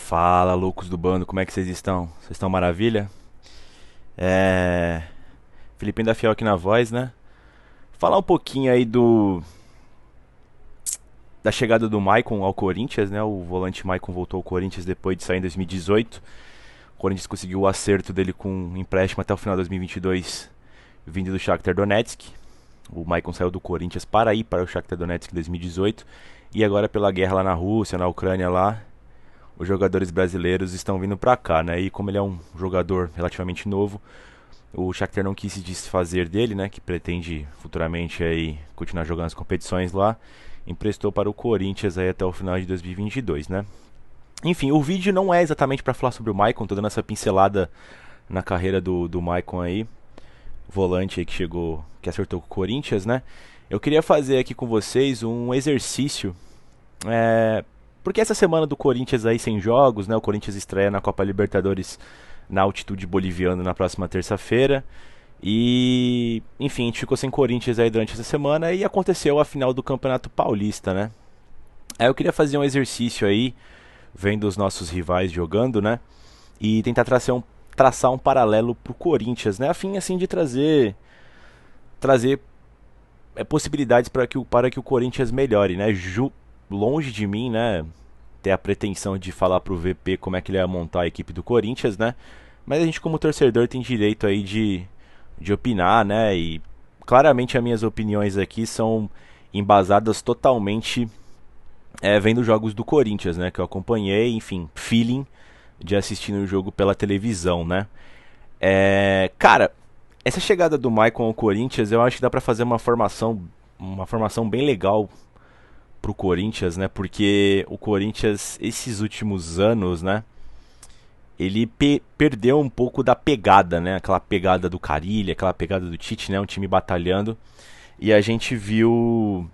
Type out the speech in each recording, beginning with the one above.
Fala, loucos do bando, como é que vocês estão? Vocês estão maravilha? É. Filipinho da Fiel aqui na voz, né? Falar um pouquinho aí da chegada do Maicon ao Corinthians, né? O volante Maicon voltou ao Corinthians depois de sair em 2018. O Corinthians conseguiu o acerto dele com um empréstimo até o final de 2022, vindo do Shakhtar Donetsk. O Maicon saiu do Corinthians para ir para o Shakhtar Donetsk em 2018. E agora pela guerra lá na Rússia, na Ucrânia lá, os jogadores brasileiros estão vindo pra cá, né? E como ele é um jogador relativamente novo, o Shakhtar não quis se desfazer dele, né? Que pretende futuramente aí continuar jogando as competições lá. Emprestou para o Corinthians aí até o final de 2022, né? Enfim, o vídeo não é exatamente para falar sobre o Maicon, tô dando essa pincelada na carreira do Maicon aí, volante aí que chegou, que acertou com o Corinthians, né? Eu queria fazer aqui com vocês um exercício, é, porque essa semana do Corinthians aí sem jogos, né? O Corinthians estreia na Copa Libertadores na altitude boliviana na próxima terça-feira. E, enfim, a gente ficou sem Corinthians aí durante essa semana e aconteceu a final do Campeonato Paulista, né? Aí eu queria fazer um exercício aí, vendo os nossos rivais jogando, né? E tentar traçar um paralelo pro Corinthians, né? A fim assim de trazer possibilidades para que o Corinthians melhore, né? Longe de mim, né? Ter a pretensão de falar pro VP como é que ele ia montar a equipe do Corinthians, né? Mas a gente como torcedor tem direito aí de opinar, né? E claramente as minhas opiniões aqui são embasadas totalmente vendo jogos do Corinthians, né? Que eu acompanhei, enfim, feeling de assistir o jogo pela televisão, né? Cara, essa chegada do Maicon ao Corinthians, eu acho que dá pra fazer uma formação bem legal pro Corinthians, né? Porque o Corinthians, esses últimos anos, né? Ele perdeu um pouco da pegada, né? Aquela pegada do Carille, aquela pegada do Tite, né? Um time batalhando. E a gente viu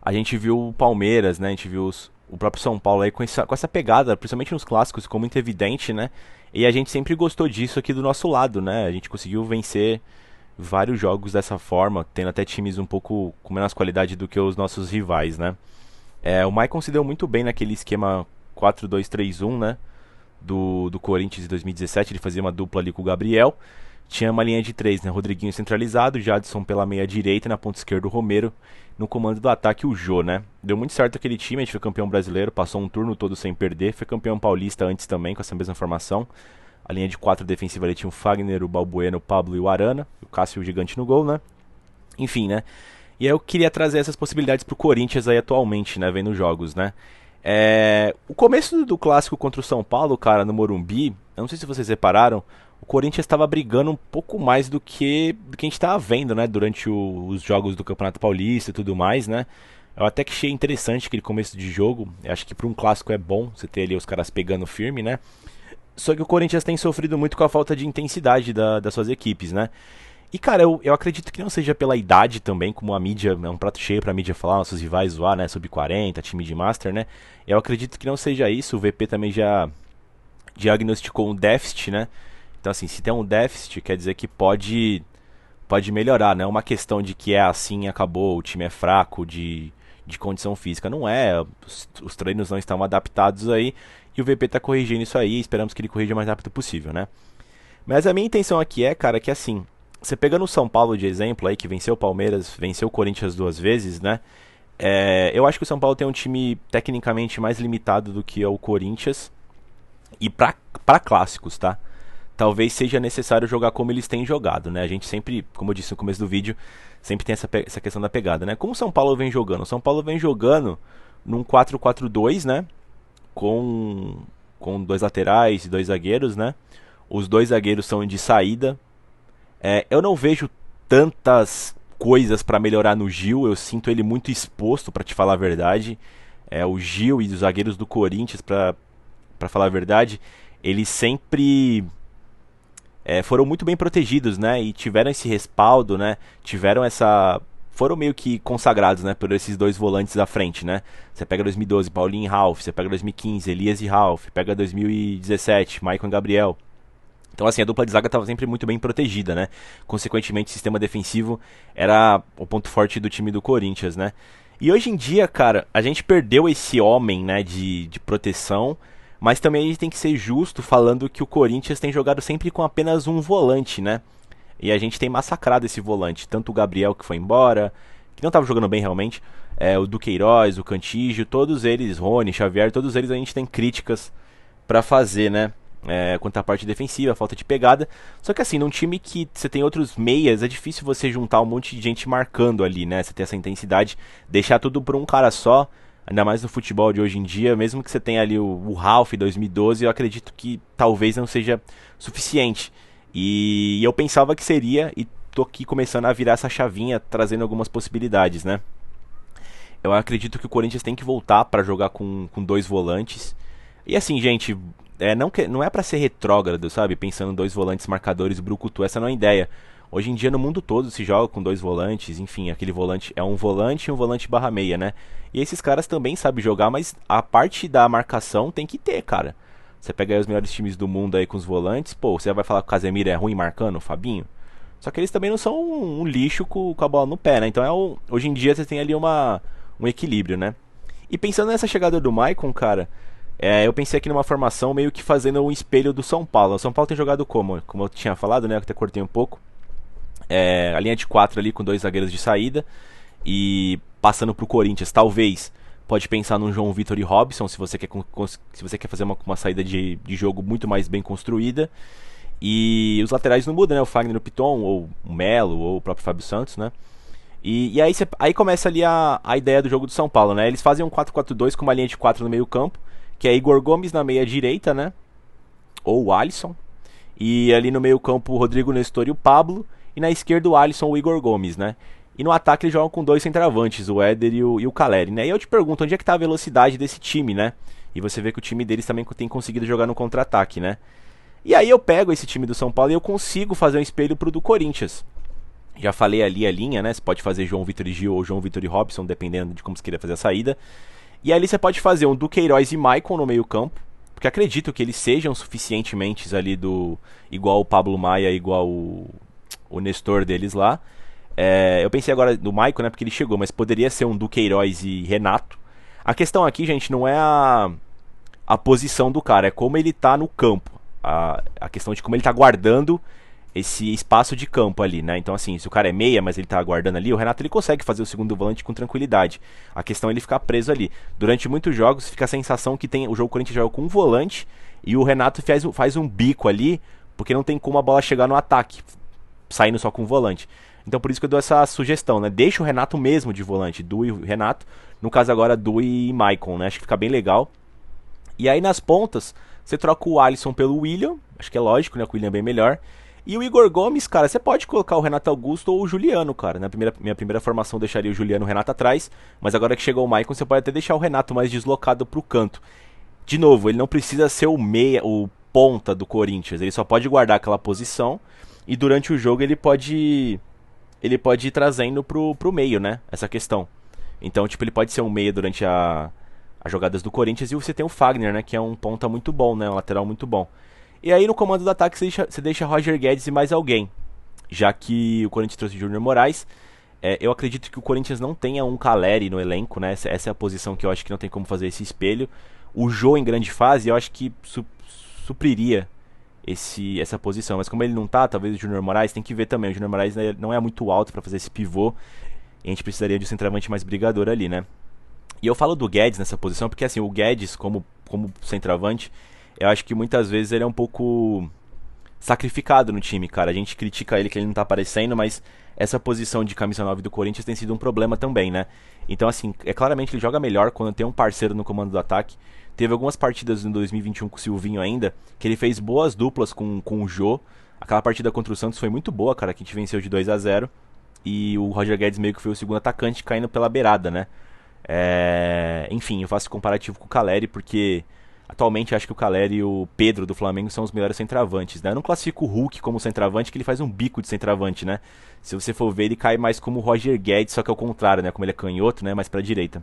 o Palmeiras, né? A gente viu o próprio São Paulo aí com essa pegada, principalmente nos clássicos, ficou muito evidente, né? E a gente sempre gostou disso aqui do nosso lado, né? A gente conseguiu vencer vários jogos dessa forma, tendo até times um pouco com menos qualidade do que os nossos rivais, né? O Maicon se deu muito bem naquele esquema 4-2-3-1, né? Do Corinthians em 2017, ele fazia uma dupla ali com o Gabriel. Tinha uma linha de três, né? Rodriguinho centralizado, Jadson pela meia direita, na ponta esquerda o Romero, no comando do ataque o Jô, né? Deu muito certo aquele time, a gente foi campeão brasileiro, passou um turno todo sem perder, foi campeão paulista antes também com essa mesma formação. A linha de quatro defensiva ali tinha o Fagner, o Balbuena, o Pablo e o Arana, o Cássio o gigante no gol, né? Enfim, né? E aí eu queria trazer essas possibilidades pro Corinthians aí atualmente, né? Vendo jogos, né? O começo do clássico contra o São Paulo, cara, no Morumbi, eu não sei se vocês repararam, o Corinthians estava brigando um pouco mais do que a gente estava vendo, né, durante os jogos do Campeonato Paulista e tudo mais, né. Eu até que achei interessante aquele começo de jogo, eu acho que para um clássico é bom você ter ali os caras pegando firme, né. Só que o Corinthians tem sofrido muito com a falta de intensidade das suas equipes, né. E, cara, eu acredito que não seja pela idade também, como a mídia, é um prato cheio pra mídia falar, nossos rivais zoar, né, sub-40, time de Master, né. Eu acredito que não seja isso, o VP também já diagnosticou um déficit, né. Então, assim, se tem um déficit, quer dizer que pode melhorar, não é uma questão de que é assim, acabou, o time é fraco de condição física. Não é, os treinos não estão adaptados aí, e o VP tá corrigindo isso aí, esperamos que ele corrija o mais rápido possível, né. Mas a minha intenção aqui cara, que assim, você pegando o São Paulo de exemplo aí, que venceu o Palmeiras, venceu o Corinthians duas vezes, né? Eu acho que o São Paulo tem um time tecnicamente mais limitado do que é o Corinthians. E pra clássicos, tá? Talvez seja necessário jogar como eles têm jogado, né? A gente sempre, como eu disse no começo do vídeo, sempre tem essa questão da pegada, né? Como o São Paulo vem jogando? O São Paulo vem jogando num 4-4-2, né? Com, com dois laterais e dois zagueiros, né? Os dois zagueiros são de saída. Eu não vejo tantas coisas pra melhorar no Gil. Eu sinto ele muito exposto, pra te falar a verdade. O Gil e os zagueiros do Corinthians, pra falar a verdade, eles sempre foram muito bem protegidos, né? E tiveram esse respaldo, né? Foram meio que consagrados, né? Por esses dois volantes à frente, né? Você pega 2012, Paulinho e Ralf. Você pega 2015, Elias e Ralf. Pega 2017, Maicon e Gabriel. Então, assim, a dupla de zaga estava sempre muito bem protegida, né? Consequentemente, o sistema defensivo era o ponto forte do time do Corinthians, né? E hoje em dia, cara, a gente perdeu esse homem, né, de proteção, Mas também a gente tem que ser justo falando que o Corinthians tem jogado sempre com apenas um volante, né? E a gente tem massacrado esse volante. Tanto o Gabriel, que foi embora, que não estava jogando bem realmente, o Duqueiroz, o Cantígio, todos eles, Rony, Xavier, todos eles a gente tem críticas pra fazer, né? Quanto à parte defensiva, falta de pegada. Só que assim, num time que você tem outros meias, é difícil você juntar um monte de gente marcando ali, né? Você ter essa intensidade, deixar tudo por um cara só, ainda mais no futebol de hoje em dia, mesmo que você tenha ali o Ralf 2012, eu acredito que talvez não seja suficiente. E eu pensava que seria, e tô aqui começando a virar essa chavinha, trazendo algumas possibilidades, né? Eu acredito que o Corinthians tem que voltar para jogar com dois volantes. E assim, gente, não é para ser retrógrado, sabe? Pensando em dois volantes marcadores brucutu, essa não é a ideia. Hoje em dia no mundo todo se joga com dois volantes, enfim, aquele volante é um volante e um volante barra meia, né? E esses caras também sabem jogar, mas a parte da marcação tem que ter, cara. Você pega aí os melhores times do mundo aí com os volantes, pô, você vai falar que o Casemiro é ruim marcando, o Fabinho? Só que eles também não são um lixo com a bola no pé, né? Então hoje em dia você tem ali um equilíbrio, né? E pensando nessa chegada do Maicon, cara, eu pensei aqui numa formação meio que fazendo um espelho do São Paulo. O São Paulo tem jogado como eu tinha falado, né? Eu até cortei um pouco. A linha de 4 ali com dois zagueiros de saída. E passando pro Corinthians, talvez pode pensar num João Vitor e Robson, se você quer fazer uma saída de jogo muito mais bem construída. E os laterais não mudam, né? O Fagner, o Piton, ou o Melo, ou o próprio Fábio Santos, né? E aí começa ali a ideia do jogo do São Paulo, né? Eles fazem um 4-4-2 com uma linha de 4 no meio campo, que é Igor Gomes na meia direita, né? Ou o Alisson. E ali no meio campo o Rodrigo Nestor e o Pablo. E na esquerda o Alisson ou o Igor Gomes, né? E no ataque eles jogam com dois centravantes, o Éder e o Caleri, né? E eu te pergunto, onde é que tá a velocidade desse time, né? E você vê que o time deles também tem conseguido jogar no contra-ataque, né? E aí eu pego esse time do São Paulo e eu consigo fazer um espelho pro do Corinthians. Já falei ali a linha, né? Você pode fazer João Vitor e Gil ou João Vitor e Robson, dependendo de como você queira fazer a saída. E ali você pode fazer um Duqueiroz e Maicon no meio campo, porque acredito que eles sejam suficientemente ali igual o Pablo Maia, igual o Nestor deles lá. Eu pensei agora no Maicon, né? Porque ele chegou, mas poderia ser um Duqueiroz e Renato. A questão aqui, gente, não é a posição do cara, é como ele tá no campo. A questão de como ele tá guardando esse espaço de campo ali, né? Então, assim, se o cara é meia, mas ele tá aguardando ali, o Renato ele consegue fazer o segundo volante com tranquilidade. A questão é ele ficar preso ali. Durante muitos jogos fica a sensação que o jogo Corinthians joga com um volante e o Renato faz um bico ali, porque não tem como a bola chegar no ataque, saindo só com o volante. Então, por isso que eu dou essa sugestão, né? Deixa o Renato mesmo de volante, Du e Renato. No caso agora, Du e Maicon, né? Acho que fica bem legal. E aí nas pontas, você troca o Alisson pelo William, acho que é lógico, né? Que o William é bem melhor. E o Igor Gomes, cara, você pode colocar o Renato Augusto ou o Juliano, cara. Minha primeira formação deixaria o Juliano e o Renato atrás, mas agora que chegou o Maicon, você pode até deixar o Renato mais deslocado pro canto. De novo, ele não precisa ser o ponta do Corinthians, ele só pode guardar aquela posição e durante o jogo ele pode ir trazendo pro meio, né? Essa questão. Então, tipo, ele pode ser um meia durante as jogadas do Corinthians e você tem o Fagner, né? Que é um ponta muito bom, né? Um lateral muito bom. E aí no comando do ataque você deixa Roger Guedes e mais alguém. Já que o Corinthians trouxe Júnior Moraes, eu acredito que o Corinthians não tenha um Caleri no elenco, né? Essa é a posição que eu acho que não tem como fazer esse espelho. O Jô em grande fase, eu acho que supriria essa posição. Mas como ele não tá, talvez o Júnior Moraes, tem que ver também. O Júnior Moraes, né, não é muito alto para fazer esse pivô. E a gente precisaria de um centroavante mais brigador ali, né? E eu falo do Guedes nessa posição porque assim, o Guedes como centroavante, eu acho que muitas vezes ele é um pouco sacrificado no time, cara. A gente critica ele que ele não tá aparecendo, mas essa posição de camisa 9 do Corinthians tem sido um problema também, né? Então, assim, claramente ele joga melhor quando tem um parceiro no comando do ataque. Teve algumas partidas em 2021 com o Silvinho ainda, que ele fez boas duplas com o Jô. Aquela partida contra o Santos foi muito boa, cara, que a gente venceu de 2-0. E o Roger Guedes meio que foi o segundo atacante caindo pela beirada, né? Enfim, eu faço comparativo com o Caleri, porque atualmente acho que o Caleri e o Pedro do Flamengo são os melhores centravantes, né? Eu não classifico o Hulk como centravante, que ele faz um bico de centravante, né? Se você for ver, ele cai mais como o Roger Guedes, só que é o contrário, né? Como ele é canhoto, né? Mais pra direita.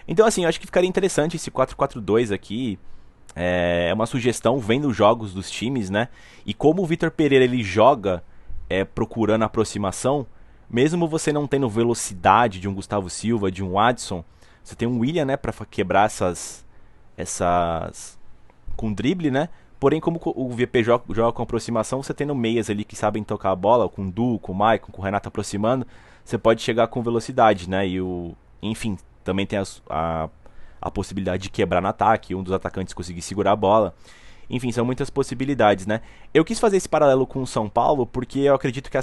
Então, assim, eu acho que ficaria interessante esse 4-4-2 aqui. É uma sugestão, vendo os jogos dos times, né? E como o Vitor Pereira, ele joga procurando aproximação, mesmo você não tendo velocidade de um Gustavo Silva, de um Adson, você tem um William, né? Pra quebrar essas com drible, né? Porém, como o VP joga com aproximação, você tendo meias ali que sabem tocar a bola, com o Du, com o Maicon, com o Renato aproximando, você pode chegar com velocidade, né? Enfim, também tem a possibilidade de quebrar no ataque, um dos atacantes conseguir segurar a bola. Enfim, são muitas possibilidades, né? Eu quis fazer esse paralelo com o São Paulo porque eu acredito que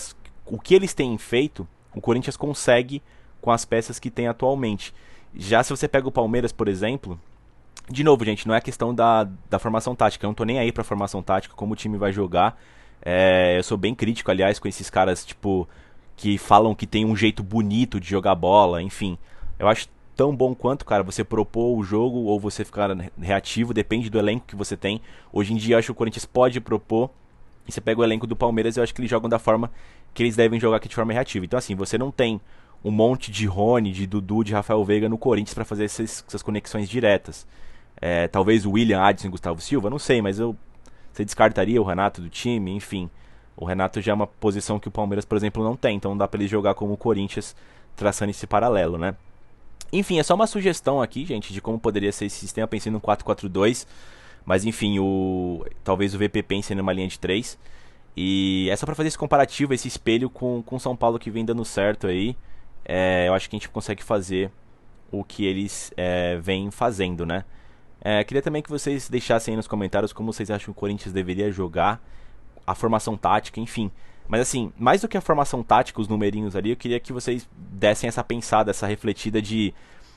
o que eles têm feito, o Corinthians consegue com as peças que tem atualmente. Já se você pega o Palmeiras, por exemplo, de novo, gente, não é questão da formação tática. Eu não tô nem aí pra formação tática, como o time vai jogar. Eu sou bem crítico, aliás, com esses caras, tipo, que falam que tem um jeito bonito de jogar bola, enfim. Eu acho tão bom quanto, cara, você propor o jogo ou você ficar reativo, depende do elenco que você tem. Hoje em dia, eu acho que o Corinthians pode propor. E você pega o elenco do Palmeiras, eu acho que eles jogam da forma que eles devem jogar aqui de forma reativa. Então, assim, você não tem um monte de Rony, de Dudu, de Rafael Veiga no Corinthians pra fazer essas conexões diretas. Talvez o William, Adson e Gustavo Silva, não sei, mas você descartaria o Renato do time, enfim. O Renato já é uma posição que o Palmeiras, por exemplo, não tem, então não dá pra ele jogar como o Corinthians, traçando esse paralelo, né? Enfim, é só uma sugestão aqui, gente, de como poderia ser esse sistema, pensei no 4-4-2, mas enfim, talvez o VP pense numa linha de 3. E é só pra fazer esse comparativo, esse espelho com São Paulo que vem dando certo aí. Eu acho que a gente consegue fazer o que eles vêm fazendo, né? Queria também que vocês deixassem aí nos comentários como vocês acham que o Corinthians deveria jogar, a formação tática, enfim. Mas assim, mais do que a formação tática, os numerinhos ali, eu queria que vocês dessem essa pensada, essa refletida de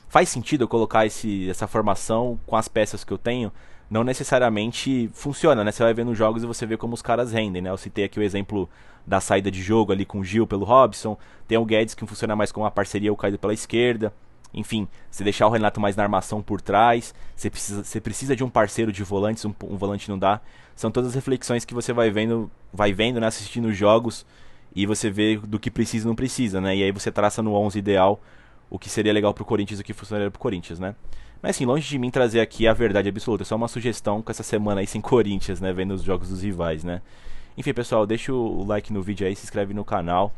faz sentido eu colocar essa formação com as peças que eu tenho? Não necessariamente funciona, né? Você vai ver nos jogos e você vê como os caras rendem, né? Eu citei aqui o exemplo da saída de jogo ali com o Gil pelo Robson. Tem o Guedes que funciona mais como uma parceria, o caído pela esquerda. Enfim, você deixar o Renato mais na armação por trás, você precisa de um parceiro de volantes, um volante não dá. São todas as reflexões que você vai vendo, né, assistindo os jogos, e você vê do que precisa e não precisa, né? E aí você traça no 11 ideal o que seria legal pro Corinthians e o que funcionaria pro Corinthians, né? Mas assim, longe de mim trazer aqui a verdade absoluta, é só uma sugestão com essa semana aí sem Corinthians, né, vendo os jogos dos rivais, né? Enfim, pessoal, deixa o like no vídeo aí, se inscreve no canal.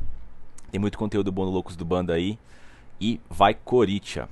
Tem muito conteúdo bom no Loucos do Bando aí. E vai Corinthians!